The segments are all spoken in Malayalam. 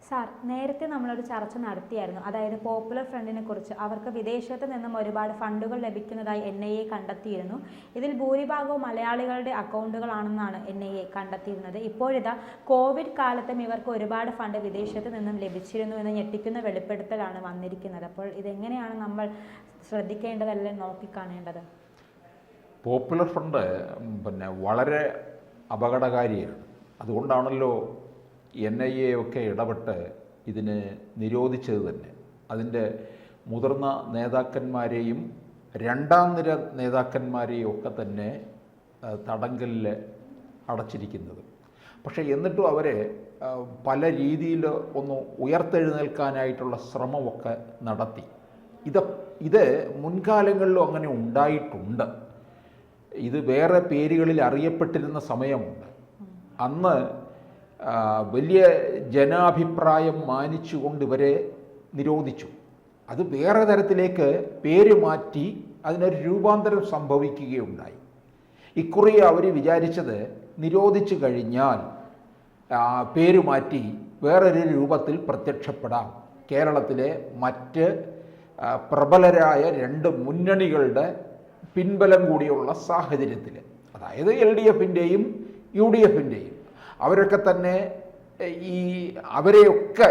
സാർ, നേരത്തെ നമ്മളൊരു ചർച്ച നടത്തിയായിരുന്നു. അതായത് പോപ്പുലർ ഫ്രണ്ടിനെ കുറിച്ച്. അവർക്ക് വിദേശത്ത് നിന്നും ഒരുപാട് ഫണ്ടുകൾ ലഭിക്കുന്നതായി NIA കണ്ടെത്തിയിരുന്നു. ഇതിൽ ഭൂരിഭാഗവും മലയാളികളുടെ അക്കൗണ്ടുകളാണെന്നാണ് NIA കണ്ടെത്തിയിരുന്നത്. ഇപ്പോഴിതാ കോവിഡ് കാലത്തും ഇവർക്ക് ഒരുപാട് ഫണ്ട് വിദേശത്ത് നിന്നും ലഭിച്ചിരുന്നു എന്ന് ഞെട്ടിക്കുന്ന വെളിപ്പെടുത്തലാണ് വന്നിരിക്കുന്നത്. അപ്പോൾ ഇതെങ്ങനെയാണ് നമ്മൾ ശ്രദ്ധിക്കേണ്ടതല്ലേ നോക്കിക്കാണേണ്ടത്? പോപ്പുലർ ഫണ്ട് വളരെ അപകടകാരിയാണ്. അതുകൊണ്ടാണല്ലോ NIA ഒക്കെ ഇടപെട്ട് ഇതിന് നിരോധിച്ചത് തന്നെ. അതിൻ്റെ മുതിർന്ന നേതാക്കന്മാരെയും രണ്ടാം നിര നേതാക്കന്മാരെയും ഒക്കെ തന്നെ തടങ്കലിൽ അടച്ചിരിക്കുന്നത്. പക്ഷേ എന്നിട്ടും അവരെ പല രീതിയിൽ ഒന്ന് ഉയർത്തെഴുന്നേൽക്കാനായിട്ടുള്ള ശ്രമമൊക്കെ നടത്തി. ഇത് മുൻകാലങ്ങളിലും അങ്ങനെ ഉണ്ടായിട്ടുണ്ട്. ഇത് വേറെ പേരുകളിൽ അറിയപ്പെട്ടിരുന്ന സമയമുണ്ട്. അന്ന് വലിയ ജനാഭിപ്രായം മാനിച്ചുകൊണ്ട് ഇവരെ നിരോധിച്ചു. അത് വേറെ തരത്തിലേക്ക് പേര് മാറ്റി അതിനൊരു രൂപാന്തരം സംഭവിക്കുകയുണ്ടായി. ഇക്കുറി അവർ വിചാരിച്ചത് നിരോധിച്ചു കഴിഞ്ഞാൽ പേര് മാറ്റി വേറൊരു രൂപത്തിൽ പ്രത്യക്ഷപ്പെടാം. കേരളത്തിലെ മറ്റ് പ്രബലരായ 2 മുന്നണികളുടെ പിൻബലം കൂടിയുള്ള സാഹചര്യത്തിൽ, അതായത് LDFിൻ്റെയും UDFിൻ്റെയും, അവരൊക്കെ തന്നെ അവരെയൊക്കെ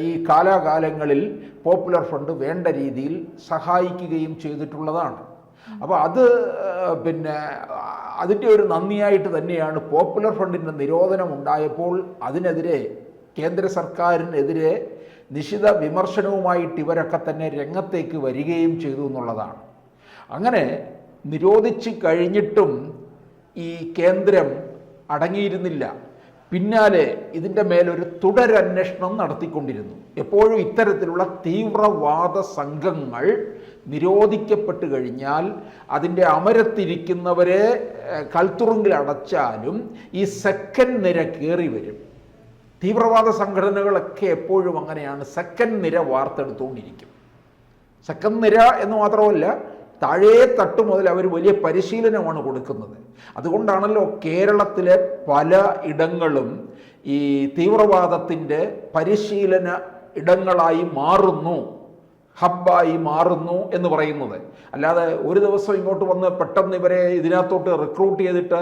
ഈ കാലാകാലങ്ങളിൽ പോപ്പുലർ ഫണ്ട് വേണ്ട രീതിയിൽ സഹായിക്കുകയും ചെയ്തിട്ടുള്ളതാണ്. അപ്പോൾ അതിൻ്റെ ഒരു നന്ദിയായിട്ട് തന്നെയാണ് പോപ്പുലർ ഫണ്ടിൻ്റെ നിരോധനം ഉണ്ടായപ്പോൾ അതിനെതിരെ കേന്ദ്ര സർക്കാരിനെതിരെ നിശിത വിമർശനവുമായിട്ട് ഇവരൊക്കെ തന്നെ രംഗത്തേക്ക് വരികയും ചെയ്തു എന്നുള്ളതാണ്. അങ്ങനെ നിരോധിച്ച് കഴിഞ്ഞിട്ടും ഈ കേന്ദ്രം അടങ്ങിയിരുന്നില്ല. പിന്നാലെ ഇതിൻ്റെ മേലൊരു തുടരന്വേഷണം നടത്തിക്കൊണ്ടിരുന്നു. എപ്പോഴും ഇത്തരത്തിലുള്ള തീവ്രവാദ സംഘങ്ങൾ നിരോധിക്കപ്പെട്ട് കഴിഞ്ഞാൽ അതിൻ്റെ അമരത്തിരിക്കുന്നവരെ കൽത്തുറുങ്കിൽ അടച്ചാലും ഈ സെക്കൻഡ് നിര കയറി വരും. തീവ്രവാദ സംഘടനകളൊക്കെ എപ്പോഴും അങ്ങനെയാണ്, സെക്കൻഡ് നിര വാർത്തെടുത്തുകൊണ്ടിരിക്കും. സെക്കൻഡ് നിര എന്ന് മാത്രമല്ല, താഴേ തട്ട് മുതൽ അവർ വലിയ പരിശീലനമാണ് കൊടുക്കുന്നത്. അതുകൊണ്ടാണല്ലോ കേരളത്തിലെ പല ഇടങ്ങളും ഈ തീവ്രവാദത്തിൻ്റെ പരിശീലന ഇടങ്ങളായി മാറുന്നു, ഹബ്ബായി മാറുന്നു എന്ന് പറയുന്നത്. അല്ലാതെ ഒരു ദിവസം ഇങ്ങോട്ട് വന്ന് പെട്ടെന്ന് ഇവരെ ഇതിനകത്തോട്ട് റിക്രൂട്ട് ചെയ്തിട്ട്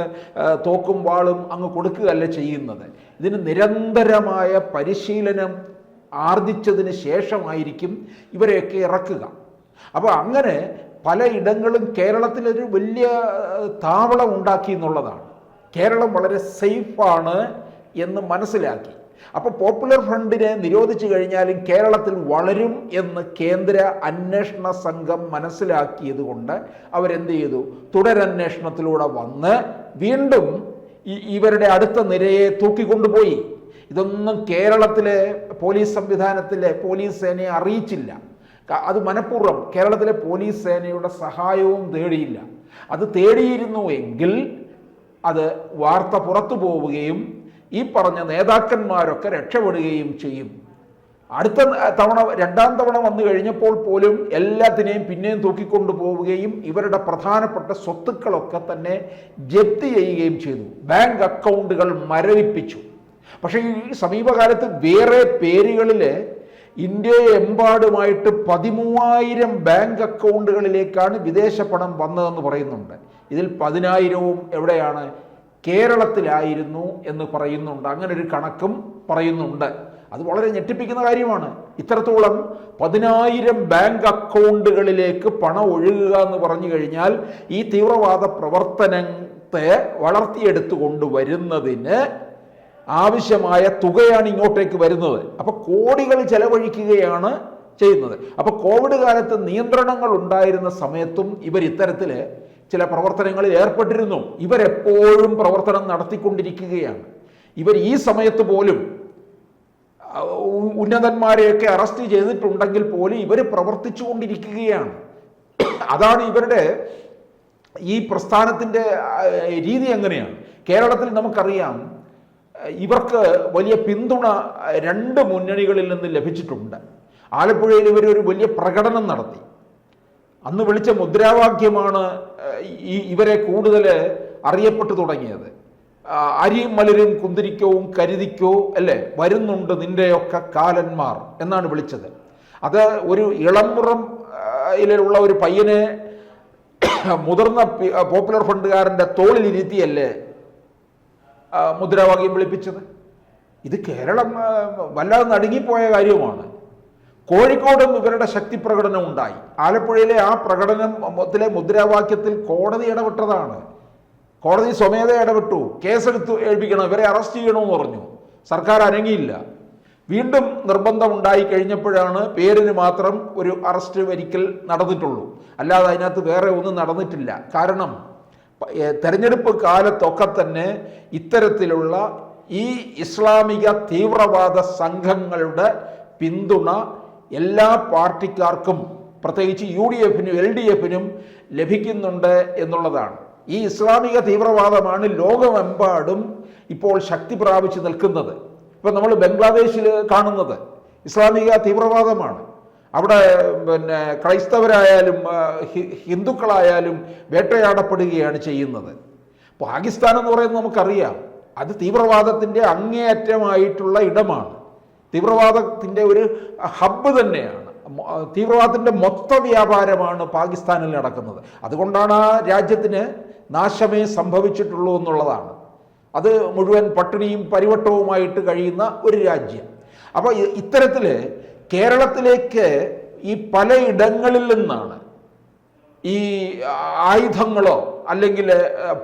തോക്കും വാളും അങ്ങ് കൊടുക്കുകയല്ല ചെയ്യുന്നത്. ഇതിന് നിരന്തരമായ പരിശീലനം ആർജിച്ചതിന് ശേഷമായിരിക്കും ഇവരെയൊക്കെ ഇറക്കുക. അപ്പോൾ അങ്ങനെ പല ഇടങ്ങളും കേരളത്തിലൊരു വലിയ താവളം ഉണ്ടാക്കി എന്നുള്ളതാണ്. കേരളം വളരെ സേഫാണ് എന്ന് മനസ്സിലാക്കി. അപ്പോൾ പോപ്പുലർ ഫ്രണ്ടിനെ നിരോധിച്ചു കഴിഞ്ഞാലും കേരളത്തിൽ വളരും എന്ന് കേന്ദ്ര അന്വേഷണ സംഘം മനസ്സിലാക്കിയത് കൊണ്ട് അവരെന്ത് ചെയ്തു? തുടരന്വേഷണത്തിലൂടെ വന്ന് വീണ്ടും ഇവരുടെ അടുത്ത നിരയെ തൂക്കിക്കൊണ്ടുപോയി. ഇതൊന്നും കേരളത്തിലെ പോലീസ് സംവിധാനത്തിലെ പോലീസ് സേനയെ അറിയിച്ചില്ല. അത് മനഃപൂർവ്വം കേരളത്തിലെ പോലീസ് സേനയുടെ സഹായവും തേടിയില്ല. അത് തേടിയിരുന്നുവെങ്കിൽ അത് വാർത്ത പുറത്തു പോവുകയും ഈ പറഞ്ഞ നേതാക്കന്മാരൊക്കെ രക്ഷപ്പെടുകയും ചെയ്യും. അടുത്ത തവണ, 2ാം തവണ വന്നു കഴിഞ്ഞപ്പോൾ പോലും എല്ലാത്തിനെയും പിന്നെയും തൂക്കിക്കൊണ്ടു പോവുകയും ഇവരുടെ പ്രധാനപ്പെട്ട സ്വത്തുക്കളൊക്കെ തന്നെ ജപ്തി ചെയ്യുകയും ചെയ്തു. ബാങ്ക് അക്കൗണ്ടുകൾ മരവിപ്പിച്ചു. പക്ഷേ ഈ സമീപകാലത്ത് വേറെ പേരുകളിൽ ഇന്ത്യയെമ്പാടുമായിട്ട് 13,000 ബാങ്ക് അക്കൗണ്ടുകളിലേക്കാണ് വിദേശ പണം വന്നതെന്ന് പറയുന്നുണ്ട്. ഇതിൽ 10,000വും എവിടെയാണ്? കേരളത്തിലായിരുന്നു എന്ന് പറയുന്നുണ്ട്. അങ്ങനെ ഒരു കണക്കും പറയുന്നുണ്ട്. അത് വളരെ ഞെട്ടിപ്പിക്കുന്ന കാര്യമാണ്. ഇത്രത്തോളം 10,000 ബാങ്ക് അക്കൗണ്ടുകളിലേക്ക് പണം ഒഴുകുക എന്ന് പറഞ്ഞു കഴിഞ്ഞാൽ ഈ തീവ്രവാദ പ്രവർത്തനത്തെ വളർത്തിയെടുത്തു കൊണ്ടുവരുന്നതിന് ആവശ്യമായ തുകയാണ് ഇങ്ങോട്ടേക്ക് വരുന്നത്. അപ്പോൾ കോടികൾ ചെലവഴിക്കുകയാണ് ചെയ്യുന്നത്. അപ്പോൾ കോവിഡ് കാലത്ത് നിയന്ത്രണങ്ങൾ ഉണ്ടായിരുന്ന സമയത്തും ഇവർ ഇത്തരത്തിൽ ചില പ്രവർത്തനങ്ങളിൽ ഏർപ്പെട്ടിരുന്നു. ഇവരെപ്പോഴും പ്രവർത്തനം നടത്തിക്കൊണ്ടിരിക്കുകയാണ്. ഇവർ ഈ സമയത്ത് പോലും ഉന്നതന്മാരെയൊക്കെ അറസ്റ്റ് ചെയ്തിട്ടുണ്ടെങ്കിൽ പോലും ഇവർ പ്രവർത്തിച്ചു കൊണ്ടിരിക്കുകയാണ്. അതാണ് ഇവരുടെ ഈ പ്രസ്ഥാനത്തിൻ്റെ രീതി. എങ്ങനെയാണ്? കേരളത്തിൽ നമുക്കറിയാം, ഇവർക്ക് വലിയ പിന്തുണ 2 മുന്നണികളിൽ നിന്ന് ലഭിച്ചിട്ടുണ്ട്. ആലപ്പുഴയിൽ ഇവരൊരു വലിയ പ്രകടനം നടത്തി. അന്ന് വിളിച്ച മുദ്രാവാക്യമാണ് ഇവരെ കൂടുതൽ അറിയപ്പെട്ടു തുടങ്ങിയത്. അരിയും മലരും കുന്തിരിക്കവും കരുതിക്കോ അല്ലേ, വരുന്നുണ്ട് നിന്റെയൊക്കെ കാലന്മാർ എന്നാണ് വിളിച്ചത്. അത് ഒരു ഇളംപുറം ഒരു പയ്യനെ മുതിർന്ന പോപ്പുലർ ഫണ്ടുകാരൻ്റെ തോളിലിരുത്തിയല്ലേ മുദ്രാവാക്യം വിളിപ്പിച്ചത്. ഇത് കേരളം വല്ലാതെ നടുങ്ങിപ്പോയ കാര്യമാണ്. കോഴിക്കോടും ഇവരുടെ ശക്തി പ്രകടനം ഉണ്ടായി. ആലപ്പുഴയിലെ ആ പ്രകടനത്തിലെ മുദ്രാവാക്യത്തിൽ കോടതി ഇടപെട്ടതാണ്. കോടതി സ്വമേധ ഇടപെട്ടു, കേസെടുത്ത് ഏൽപ്പിക്കണം, ഇവരെ അറസ്റ്റ് ചെയ്യണമെന്ന് പറഞ്ഞു. സർക്കാർ അനങ്ങിയില്ല. വീണ്ടും നിർബന്ധം ഉണ്ടായി കഴിഞ്ഞപ്പോഴാണ് പേരിന് മാത്രം ഒരു അറസ്റ്റ് ഒരിക്കൽ നടന്നിട്ടുള്ളൂ, അല്ലാതെ അതിനകത്ത് വേറെ ഒന്നും നടന്നിട്ടില്ല. കാരണം തെരഞ്ഞെടുപ്പ് കാലത്തൊക്കെ തന്നെ ഇത്തരത്തിലുള്ള ഈ ഇസ്ലാമിക തീവ്രവാദ സംഘങ്ങളുടെ പിന്തുണ എല്ലാ പാർട്ടിക്കാർക്കും പ്രത്യേകിച്ച് UDF-നും LDF-നും ലഭിക്കുന്നുണ്ട് എന്നുള്ളതാണ്. ഈ ഇസ്ലാമിക തീവ്രവാദമാണ് ലോകമെമ്പാടും ഇപ്പോൾ ശക്തി പ്രാപിച്ച് നിൽക്കുന്നത്. ഇപ്പം നമ്മൾ ബംഗ്ലാദേശിൽ കാണുന്നത് ഇസ്ലാമിക തീവ്രവാദമാണ്. അവിടെ ക്രൈസ്തവരായാലും ഹിന്ദുക്കളായാലും വേട്ടയാടപ്പെടുകയാണ് ചെയ്യുന്നത്. പാകിസ്ഥാൻ എന്ന് പറയുന്നത് നമുക്കറിയാം, അത് തീവ്രവാദത്തിൻ്റെ അങ്ങേയറ്റമായിട്ടുള്ള ഇടമാണ്, തീവ്രവാദത്തിൻ്റെ ഒരു ഹബ്ബ് തന്നെയാണ്. തീവ്രവാദത്തിൻ്റെ മൊത്ത വ്യാപാരമാണ് പാകിസ്ഥാനിൽ നടക്കുന്നത്. അതുകൊണ്ടാണ് ആ രാജ്യത്തിന് നാശമേ സംഭവിച്ചിട്ടുള്ളൂ എന്നുള്ളതാണ്. അത് മുഴുവൻ പട്ടിണിയും പരിവട്ടവുമായിട്ട് കഴിയുന്ന ഒരു രാജ്യം. അപ്പോൾ ഇത്തരത്തിൽ കേരളത്തിലേക്ക് ഈ പലയിടങ്ങളിൽ നിന്നാണ് ഈ ആയുധങ്ങളോ അല്ലെങ്കിൽ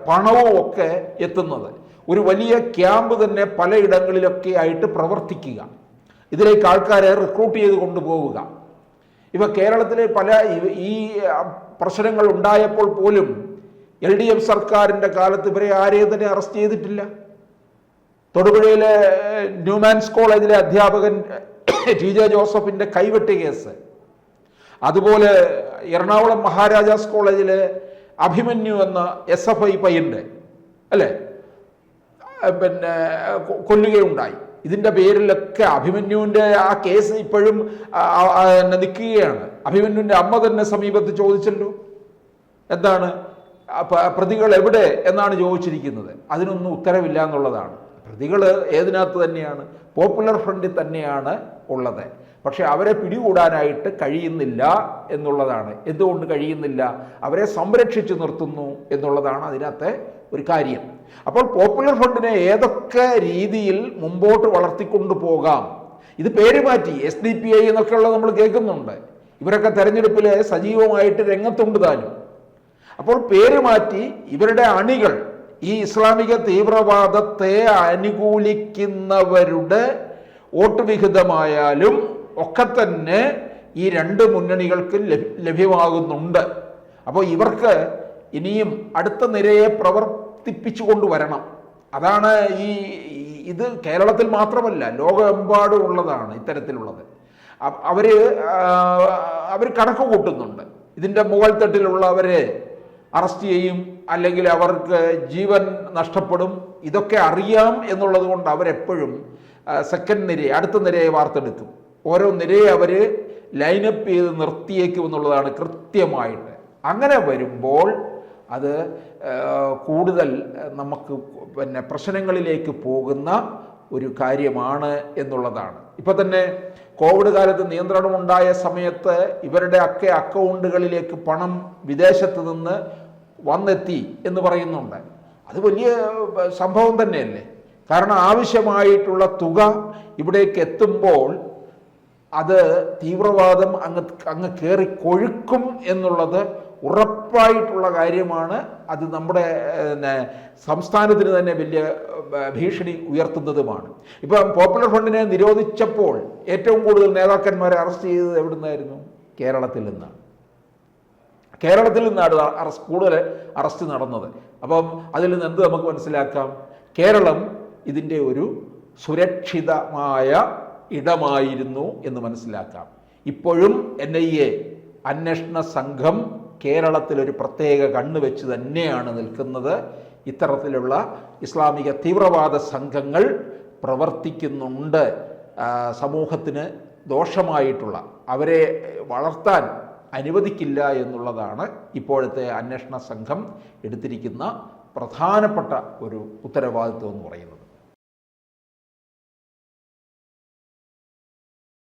പണമോ ഒക്കെ എത്തുന്നത്. ഒരു വലിയ ക്യാമ്പ് തന്നെ പലയിടങ്ങളിലൊക്കെ ആയിട്ട് പ്രവർത്തിക്കുക, ഇതിലേക്ക് ആൾക്കാരെ റിക്രൂട്ട് ചെയ്ത് കൊണ്ടുപോവുക. ഇപ്പം കേരളത്തിലെ ഈ പ്രശ്നങ്ങൾ ഉണ്ടായപ്പോൾ പോലും LDF സർക്കാരിൻ്റെ കാലത്ത് ഇവരെ ആരെയും തന്നെ അറസ്റ്റ് ചെയ്തിട്ടില്ല. തൊടുപുഴയിലെ ന്യൂമാൻസ് കോളേജിലെ അധ്യാപകൻ TJ ജോസഫിൻ്റെ കൈവെട്ട് കേസ്, അതുപോലെ എറണാകുളം മഹാരാജാസ് കോളേജിലെ അഭിമന്യു എന്ന SFI പയ്യൻ്റെ അല്ലേ കൊല്ലുകയുണ്ടായി. ഇതിൻ്റെ പേരിലൊക്കെ അഭിമന്യുവിൻ്റെ ആ കേസ് ഇപ്പോഴും നിൽക്കുകയാണ്. അഭിമന്യുവിൻ്റെ അമ്മ തന്നെ സമീപത്ത് ചോദിച്ചല്ലോ, എന്താണ് പ്രതികൾ എവിടെ എന്നാണ് ചോദിച്ചിരിക്കുന്നത്. അതിനൊന്നും ഉത്തരവില്ല എന്നുള്ളതാണ്. പ്രതികൾ ഏതിനകത്ത് തന്നെയാണ്, പോപ്പുലർ ഫ്രണ്ടിൽ തന്നെയാണ് ഉള്ളത്. പക്ഷെ അവരെ പിടികൂടാനായിട്ട് കഴിയുന്നില്ല എന്നുള്ളതാണ്. എന്തുകൊണ്ട് കഴിയുന്നില്ല? അവരെ സംരക്ഷിച്ചു നിർത്തുന്നു എന്നുള്ളതാണ് അതിനകത്തെ ഒരു കാര്യം. അപ്പോൾ പോപ്പുലർ ഫ്രണ്ടിനെ ഏതൊക്കെ രീതിയിൽ മുമ്പോട്ട് വളർത്തിക്കൊണ്ടു പോകാം. ഇത് പേര് മാറ്റി SDPI എന്നൊക്കെയുള്ളത് നമ്മൾ കേൾക്കുന്നുണ്ട്. ഇവരൊക്കെ തെരഞ്ഞെടുപ്പിൽ സജീവമായിട്ട് രംഗത്തുണ്ട് താനും. അപ്പോൾ പേര് മാറ്റി ഇവരുടെ അണികൾ, ഈ ഇസ്ലാമിക തീവ്രവാദത്തെ അനുകൂലിക്കുന്നവരുടെ വോട്ട് വിഹിതമായാലും ഒക്കെ തന്നെ ഈ രണ്ട് മുന്നണികൾക്ക് ലഭ്യമാകുന്നുണ്ട്. അപ്പോൾ ഇവർക്ക് ഇനിയും അടുത്ത നിരയെ പ്രവർത്തിപ്പിച്ചു കൊണ്ടുവരണം. അതാണ് ഇത് കേരളത്തിൽ മാത്രമല്ല ലോകമെമ്പാടും ഉള്ളതാണ് ഇത്തരത്തിലുള്ളത്. അവർ കണക്ക് കൂട്ടുന്നുണ്ട്. ഇതിൻ്റെ മുകൾ തട്ടിലുള്ളവരെ അറസ്റ്റ് ചെയ്യും, അല്ലെങ്കിൽ അവർക്ക് ജീവൻ നഷ്ടപ്പെടും. ഇതൊക്കെ അറിയാം എന്നുള്ളത് കൊണ്ട് അവരെപ്പോഴും സെക്കൻഡ് നിരയെ, അടുത്ത നിരയെ വാർത്തെടുക്കും. ഓരോ നിരയെ അവർ ലൈനപ്പ് ചെയ്ത് നിർത്തിയേക്കും എന്നുള്ളതാണ് കൃത്യമായിട്ട്. അങ്ങനെ വരുമ്പോൾ അത് കൂടുതൽ നമുക്ക് പ്രശ്നങ്ങളിലേക്ക് പോകുന്ന ഒരു കാര്യമാണ് എന്നുള്ളതാണ്. ഇപ്പം തന്നെ കോവിഡ് കാലത്ത് നിയന്ത്രണമുണ്ടായ സമയത്ത് ഇവരുടെ അക്കൗണ്ടുകളിലേക്ക് പണം വിദേശത്ത് നിന്ന് വന്നെത്തി എന്ന് പറയുന്നുണ്ട്. അത് വലിയ സംഭവം തന്നെയല്ലേ? കാരണം ആവശ്യമായിട്ടുള്ള തുക ഇവിടേക്ക് എത്തുമ്പോൾ അത് തീവ്രവാദം അങ്ങ് കയറി കൊഴുക്കും എന്നുള്ളത് ഉറപ്പായിട്ടുള്ള കാര്യമാണ്. അത് നമ്മുടെ സംസ്ഥാനത്തിന് തന്നെ വലിയ ഭീഷണി ഉയർത്തുന്നതുമാണ്. ഇപ്പം പോപ്പുലർ ഫ്രണ്ടിനെ നിരോധിച്ചപ്പോൾ ഏറ്റവും കൂടുതൽ നേതാക്കന്മാരെ അറസ്റ്റ് ചെയ്തത് എവിടെ നിന്നായിരുന്നു? കേരളത്തിൽ നിന്നാണ്. കേരളത്തിൽ നിന്നാണ് കൂടുതൽ അറസ്റ്റ് നടന്നത്. അപ്പം അതിൽ നിന്ന് എന്ത് നമുക്ക് മനസ്സിലാക്കാം? കേരളം ഇതിൻ്റെ ഒരു സുരക്ഷിതമായ ഇടമായിരുന്നു എന്ന് മനസ്സിലാക്കാം. ഇപ്പോഴും NIA അന്വേഷണ സംഘം കേരളത്തിലൊരു പ്രത്യേക കണ്ണുവെച്ച് തന്നെയാണ് നിൽക്കുന്നത്. ഇത്തരത്തിലുള്ള ഇസ്ലാമിക തീവ്രവാദ സംഘങ്ങൾ പ്രവർത്തിക്കുന്നുണ്ട്. സമൂഹത്തിന് ദോഷമായിട്ടുള്ള, അവരെ വളർത്താൻ അനുവദിക്കില്ല എന്നുള്ളതാണ് ഇപ്പോഴത്തെ അന്വേഷണ സംഘം എടുത്തിരിക്കുന്ന പ്രധാനപ്പെട്ട ഒരു ഉത്തരവാദിത്വം എന്ന് പറയുന്നത്.